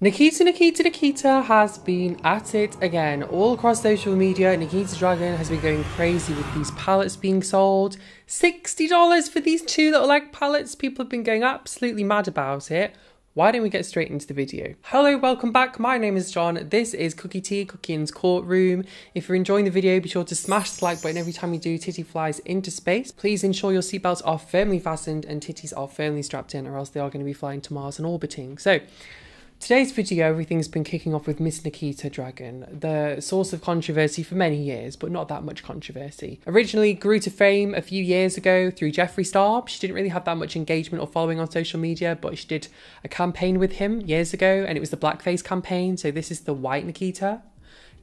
Nikita has been at it again. All across social media, Nikita Dragun has been going crazy with these palettes being sold. $60 for these two little egg palettes. People have been going absolutely mad about it. Why don't we get straight into the video? Hello, welcome back. My name is John. This is Cookie Tea, Cookie's Courtroom. If you're enjoying the video, be sure to smash the like button every time you do Titty Flies into space. Please ensure your seatbelts are firmly fastened and titties are firmly strapped in, or else they are going to be flying to Mars and orbiting. So, today's video, everything's been kicking off with Miss Nikita Dragun, the source of controversy for many years, but not that much controversy. Originally grew to fame a few years ago through Jeffree Star. She didn't really have that much engagement or following on social media, but she did a campaign with him years ago, and it was the blackface campaign. So this is the white Nikita,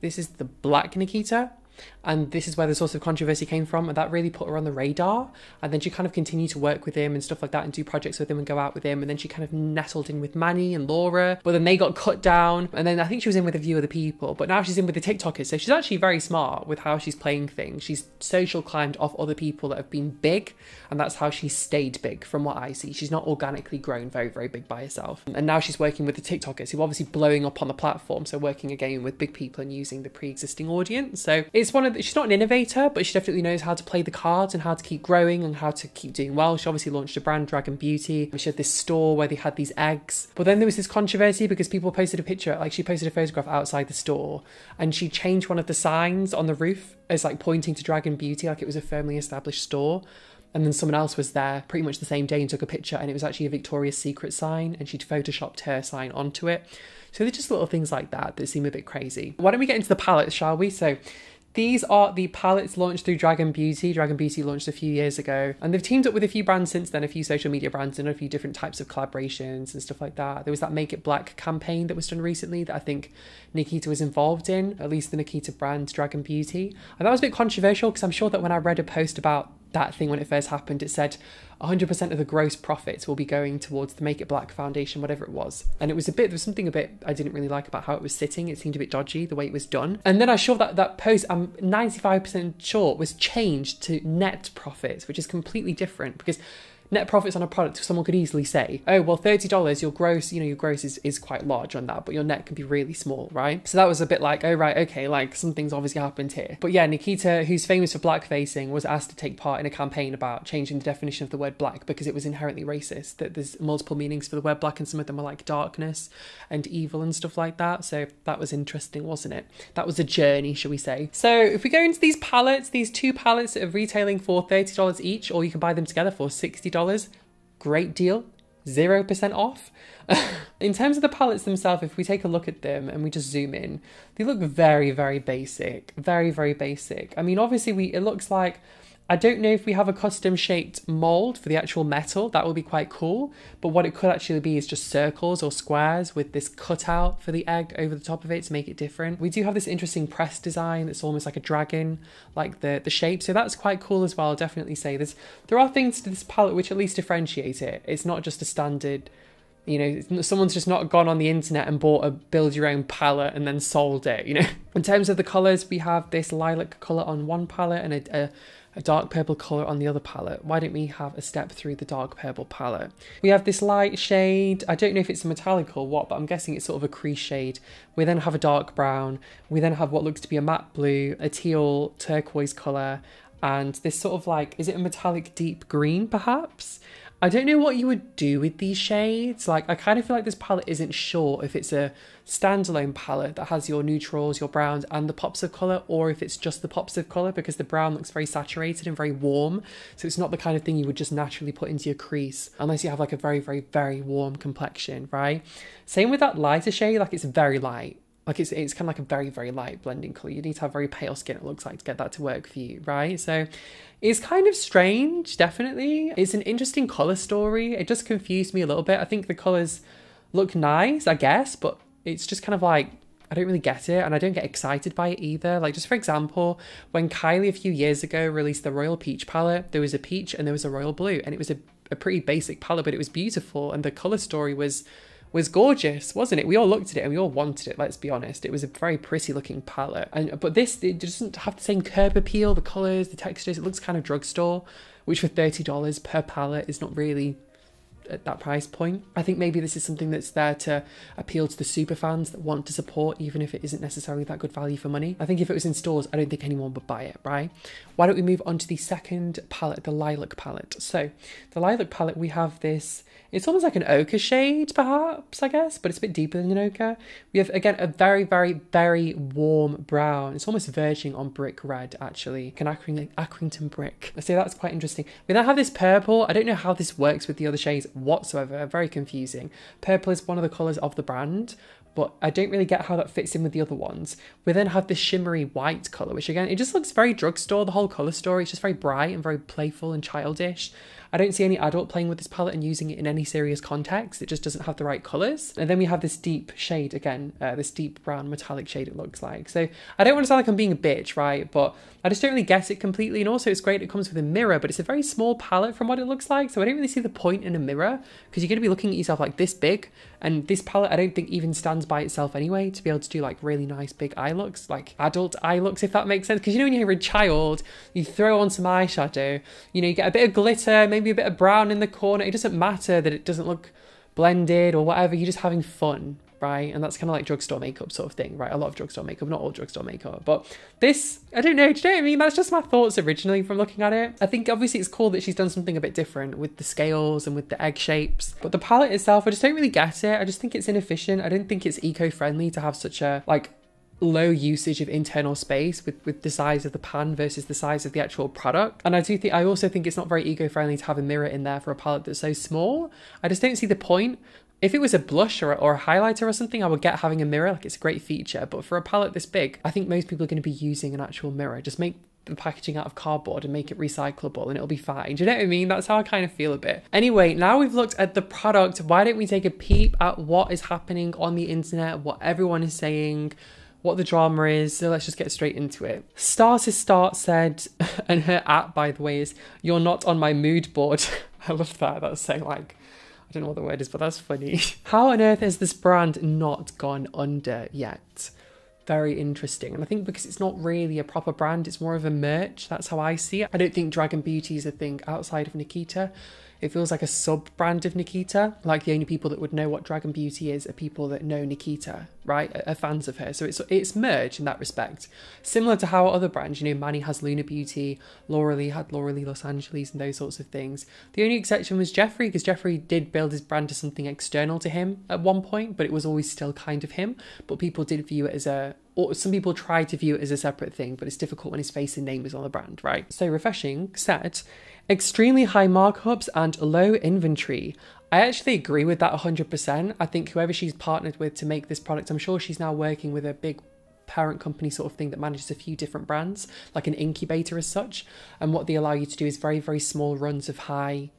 this is the black Nikita. And this is where the source of controversy came from, and that really put her on the radar. And then she kind of continued to work with him and stuff like that, and do projects with him and go out with him. And then she kind of nestled in with Manny and Laura, but then they got cut down. And then I think she was in with a few other people, but now she's in with the TikTokers. So she's actually very smart with how she's playing things. She's social climbed off other people that have been big, and that's how she's stayed big from what I see. She's not organically grown very, very big by herself. And now she's working with the TikTokers, who are obviously blowing up on the platform. So working again with big people and using the pre-existing audience. So it's one of the, she's not an innovator, but she definitely knows how to play the cards and how to keep growing and how to keep doing well. She obviously launched a brand, Dragun Beauty. She had this store where they had these eggs. But then there was this controversy because people posted a picture, like she posted a photograph outside the store, and she changed one of the signs on the roof as like pointing to Dragun Beauty, like it was a firmly established store. And then someone else was there pretty much the same day and took a picture, and it was actually a Victoria's Secret sign, and she'd photoshopped her sign onto it. So they're just little things like that that seem a bit crazy. Why don't we get into the palettes, shall we? So these are the palettes launched through Dragun Beauty. Dragun Beauty launched a few years ago, and they've teamed up with a few brands since then, a few social media brands and a few different types of collaborations and stuff like that. There was that Make It Black campaign that was done recently that I think Nikita was involved in, at least the Nikita brand, Dragun Beauty. And that was a bit controversial because I'm sure that when I read a post about that thing when it first happened, it said 100% of the gross profits will be going towards the Make It Black Foundation, whatever it was. And it was there was something a bit I didn't really like about how it was sitting. It seemed a bit dodgy, the way it was done. And then I saw that post, I'm 95% sure, was changed to net profits, which is completely different, because net profits on a product, someone could easily say, oh, well, $30, your gross, your gross is quite large on that, but your net can be really small, right? So that was a bit like, oh, right, okay, like something's obviously happened here. But yeah, Nikita, who's famous for blackfacing, was asked to take part in a campaign about changing the definition of the word black because it was inherently racist, that there's multiple meanings for the word black, and some of them are like darkness and evil and stuff like that. So that was interesting, wasn't it? That was a journey, shall we say. So if we go into these palettes, these two palettes are retailing for $30 each, or you can buy them together for $60. Great deal, 0% off. In terms of the palettes themselves, if we take a look at them and we just zoom in, they look very, very basic, very, very basic. I mean, obviously it looks like, I don't know if we have a custom shaped mold for the actual metal. That would be quite cool. But what it could actually be is just circles or squares with this cutout for the egg over the top of it to make it different. We do have this interesting press design that's almost like a dragon, like the shape. So that's quite cool as well. I'll definitely say there are things to this palette which at least differentiate it. It's not just a standard, someone's just not gone on the internet and bought a build your own palette and then sold it, In terms of the colours, we have this lilac colour on one palette and a dark purple colour on the other palette. Why don't we have a step through the dark purple palette? We have this light shade. I don't know if it's a metallic or what, but I'm guessing it's sort of a crease shade. We then have a dark brown. We then have what looks to be a matte blue, a teal turquoise colour, and this sort of like, is it a metallic deep green perhaps? I don't know what you would do with these shades. Like, I kind of feel like this palette isn't sure if it's a standalone palette that has your neutrals, your browns, and the pops of colour, or if it's just the pops of colour, because the brown looks very saturated and very warm. So it's not the kind of thing you would just naturally put into your crease, unless you have like a very, very, very warm complexion, right? Same with that lighter shade, like it's very light. Like it's kind of like a very, very light blending colour. You need to have very pale skin, it looks like, to get that to work for you, right? So it's kind of strange, definitely. It's an interesting colour story. It just confused me a little bit. I think the colours look nice, I guess, but it's just kind of like, I don't really get it, and I don't get excited by it either. Like, just for example, when Kylie a few years ago released the Royal Peach palette, there was a peach and there was a royal blue, and it was a pretty basic palette, but it was beautiful, and the colour story was gorgeous, wasn't it? We all looked at it and we all wanted it, let's be honest. It was a very pretty looking palette. But this, it doesn't have the same curb appeal, the colours, the textures. It looks kind of drugstore, which for $30 per palette is not really at that price point. I think maybe this is something that's there to appeal to the super fans that want to support, even if it isn't necessarily that good value for money. I think if it was in stores, I don't think anyone would buy it, right? Why don't we move on to the second palette, the lilac palette. So the lilac palette, we have this, it's almost like an ochre shade perhaps, I guess, but it's a bit deeper than an ochre. We have, again, a very, very, very warm brown. It's almost verging on brick red, actually, like an Accrington brick. So that's quite interesting. We then have this purple. I don't know how this works with the other shades whatsoever. Very confusing. Purple is one of the colours of the brand, but I don't really get how that fits in with the other ones. We then have this shimmery white colour, which again, it just looks very drugstore, the whole colour story. It's just very bright and very playful and childish. I don't see any adult playing with this palette and using it in any serious context. It just doesn't have the right colours. And then we have this deep shade again, this deep brown metallic shade it looks like. So I don't want to sound like I'm being a bitch, right? But I just don't really get it completely. And also it's great, it comes with a mirror, but it's a very small palette from what it looks like. So I don't really see the point in a mirror because you're going to be looking at yourself like this big. And this palette I don't think even stands by itself anyway to be able to do like really nice big eye looks, like adult eye looks, if that makes sense. Because you know when you're a child, you throw on some eyeshadow, you know, you get a bit of glitter, maybe a bit of brown in the corner. It doesn't matter that it doesn't look blended or whatever, you're just having fun, right? And that's kind of like drugstore makeup sort of thing, right? A lot of drugstore makeup, not all drugstore makeup, but this, I don't know, do you know what I mean? That's just my thoughts originally from looking at it. I think obviously it's cool that she's done something a bit different with the scales and with the egg shapes, but the palette itself, I just don't really get it. I just think it's inefficient. I don't think it's eco-friendly to have such a like low usage of internal space with the size of the pan versus the size of the actual product. And I also think it's not very eco-friendly to have a mirror in there for a palette that's so small. I just don't see the point. If it was a blush or a highlighter or something, I would get having a mirror, like it's a great feature. But for a palette this big, I think most people are going to be using an actual mirror. Just make the packaging out of cardboard and make it recyclable and it'll be fine. Do you know what I mean? That's how I kind of feel a bit. Anyway, now we've looked at the product, why don't we take a peep at what is happening on the internet, what everyone is saying, what the drama is. So let's just get straight into it. Start said, and her app, by the way, is "You're not on my mood board." I love that. That's saying like, I don't know what the word is, but that's funny. How on earth has this brand not gone under yet? Very interesting. And I think because it's not really a proper brand, it's more of a merch. That's how I see it. I don't think Dragun Beauty is a thing outside of Nikita. It feels like a sub-brand of Nikita. Like the only people that would know what Dragun Beauty is are people that know Nikita, right? Are fans of her. So it's merged in that respect. Similar to how other brands, you know, Manny has Luna Beauty, Laura Lee had Laura Lee Los Angeles and those sorts of things. The only exception was Jeffree, because Jeffree did build his brand to something external to him at one point, but it was always still kind of him. But people did view it as or some people try to view it as a separate thing, but it's difficult when his face and name is on the brand, right? So Refreshing said, extremely high markups and low inventory. I actually agree with that 100%. I think whoever she's partnered with to make this product, I'm sure she's now working with a big parent company sort of thing that manages a few different brands, like an incubator as such. And what they allow you to do is very, very small runs of high,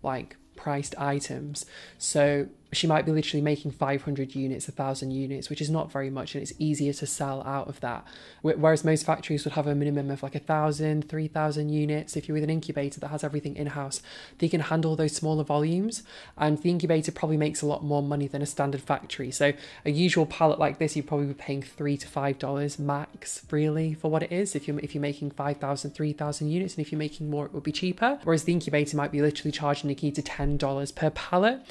like, priced items. So she might be literally making 500 units, 1,000 units, which is not very much, and it's easier to sell out of that. Whereas most factories would have a minimum of like 1,000, 3,000 units. If you're with an incubator that has everything in-house, they can handle those smaller volumes, and the incubator probably makes a lot more money than a standard factory. So a usual palette like this, you'd probably be paying $3 to $5 max, really, for what it is. If you're making 5,000, 3,000 units, and if you're making more, it would be cheaper. Whereas the incubator might be literally charging Nikita $10 per pallet.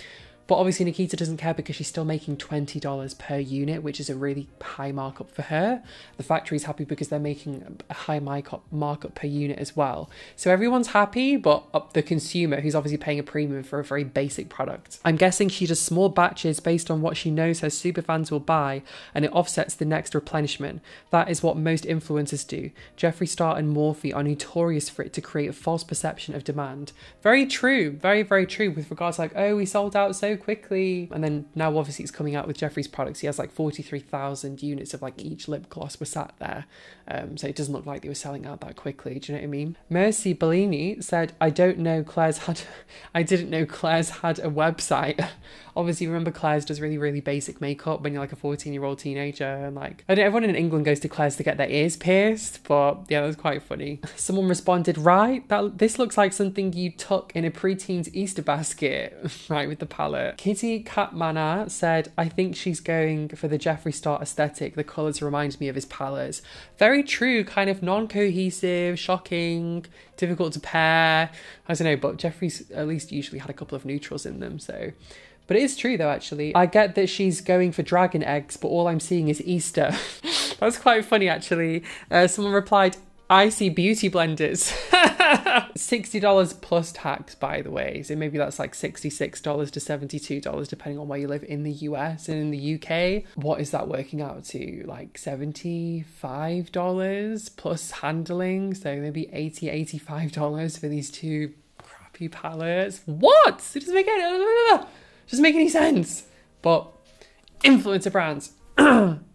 But obviously Nikita doesn't care because she's still making $20 per unit, which is a really high markup for her. The factory's happy because they're making a high markup per unit as well. So everyone's happy, but the consumer, who's obviously paying a premium for a very basic product. I'm guessing she does small batches based on what she knows her superfans will buy, and it offsets the next replenishment. That is what most influencers do. Jeffree Star and Morphe are notorious for it to create a false perception of demand. Very true, very, very true with regards to like, oh, we sold out so quickly. And then now obviously it's coming out with Jeffree's products. He has like 43,000 units of like each lip gloss were sat there. So it doesn't look like they were selling out that quickly. Do you know what I mean? Mercy Bellini said, I didn't know Claire's had a website. Obviously, remember Claire's does really, really basic makeup when you're like a 14-year-old teenager. And like, I don't know, everyone in England goes to Claire's to get their ears pierced. But yeah, that was quite funny. Someone responded, right, this looks like something you tuck in a preteen's Easter basket, right, with the palette. it. Kitty Catmana said, I think she's going for the Jeffree Star aesthetic. The colours remind me of his palettes. Very true, kind of non-cohesive, shocking, difficult to pair. I don't know, but Jeffree's at least usually had a couple of neutrals in them, so... But it is true though, actually. I get that she's going for dragon eggs, but all I'm seeing is Easter. That's quite funny, actually. Someone replied, I see beauty blenders. $60 plus tax, by the way. So maybe that's like $66 to $72, depending on where you live in the US. And in the UK, what is that working out to? Like $75 plus handling. So maybe $80, $85 for these two crappy palettes. What? It doesn't make any sense. But influencer brands.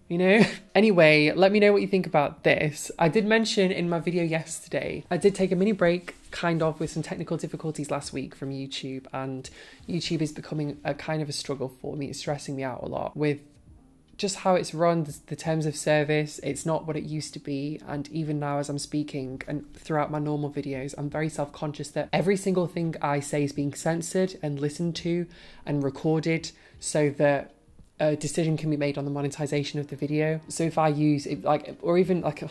You know? Anyway, let me know what you think about this. I did mention in my video yesterday, I did take a mini break, kind of, with some technical difficulties last week from YouTube, and YouTube is becoming a kind of a struggle for me. It's stressing me out a lot with just how it's run, the terms of service. It's not what it used to be, and even now as I'm speaking and throughout my normal videos, I'm very self-conscious that every single thing I say is being censored and listened to and recorded so that a decision can be made on the monetization of the video. So if I use it, like, or even like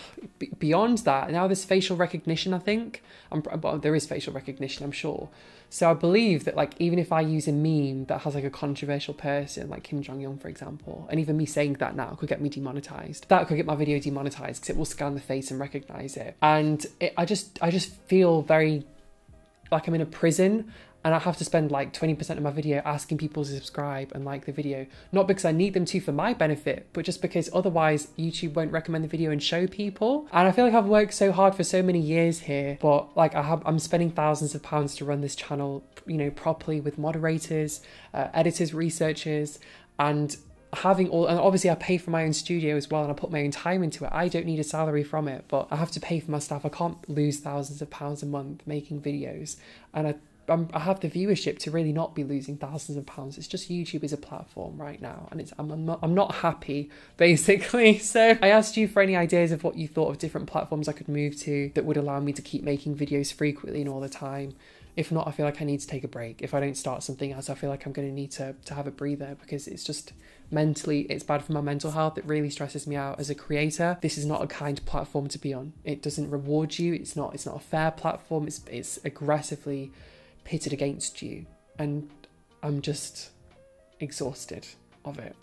beyond that, now there's facial recognition, I think. Well, there is facial recognition, I'm sure. So I believe that, like, even if I use a meme that has like a controversial person, like Kim Jong-un, for example, and even me saying that now could get me demonetized. That could get my video demonetized because it will scan the face and recognize it. And I just feel very like I'm in a prison, and I have to spend like 20% of my video asking people to subscribe and like the video. Not because I need them to for my benefit, but just because otherwise YouTube won't recommend the video and show people. And I feel like I've worked so hard for so many years here, but like I'm spending thousands of pounds to run this channel, you know, properly with moderators, editors, researchers, and having all, and obviously I pay for my own studio as well, and I put my own time into it. I don't need a salary from it, but I have to pay for my staff. I can't lose thousands of pounds a month making videos, and I have the viewership to really not be losing thousands of pounds. It's just YouTube is a platform right now, and I'm not happy, basically. So I asked you for any ideas of what you thought of different platforms I could move to that would allow me to keep making videos frequently and all the time. If not, I feel like I need to take a break. If I don't start something else, I feel like I'm going to need to have a breather, because it's just mentally, it's bad for my mental health. It really stresses me out as a creator. This is not a kind platform to be on. It doesn't reward you. It's not a fair platform. It's aggressively pitted against you, and I'm just exhausted of it.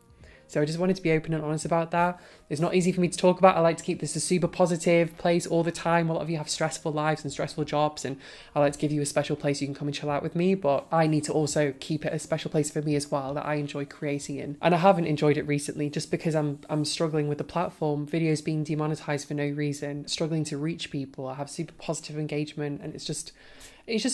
So I just wanted to be open and honest about that. It's not easy for me to talk about. I like to keep this a super positive place all the time. A lot of you have stressful lives and stressful jobs, and I like to give you a special place you can come and chill out with me, but I need to also keep it a special place for me as well that I enjoy creating in. And I haven't enjoyed it recently just because I'm struggling with the platform, videos being demonetized for no reason, struggling to reach people. I have super positive engagement, and it's just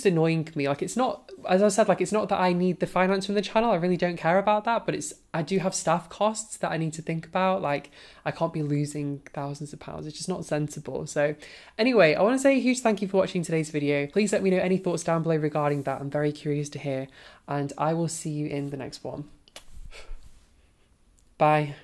annoying me. Like, it's not, as I said, like, it's not that I need the finance from the channel. I really don't care about that, but I do have staff costs that I need to think about. Like, I can't be losing thousands of pounds. It's just not sensible. So anyway, I want to say a huge thank you for watching today's video. Please let me know any thoughts down below regarding that. I'm very curious to hear, and I will see you in the next one. Bye.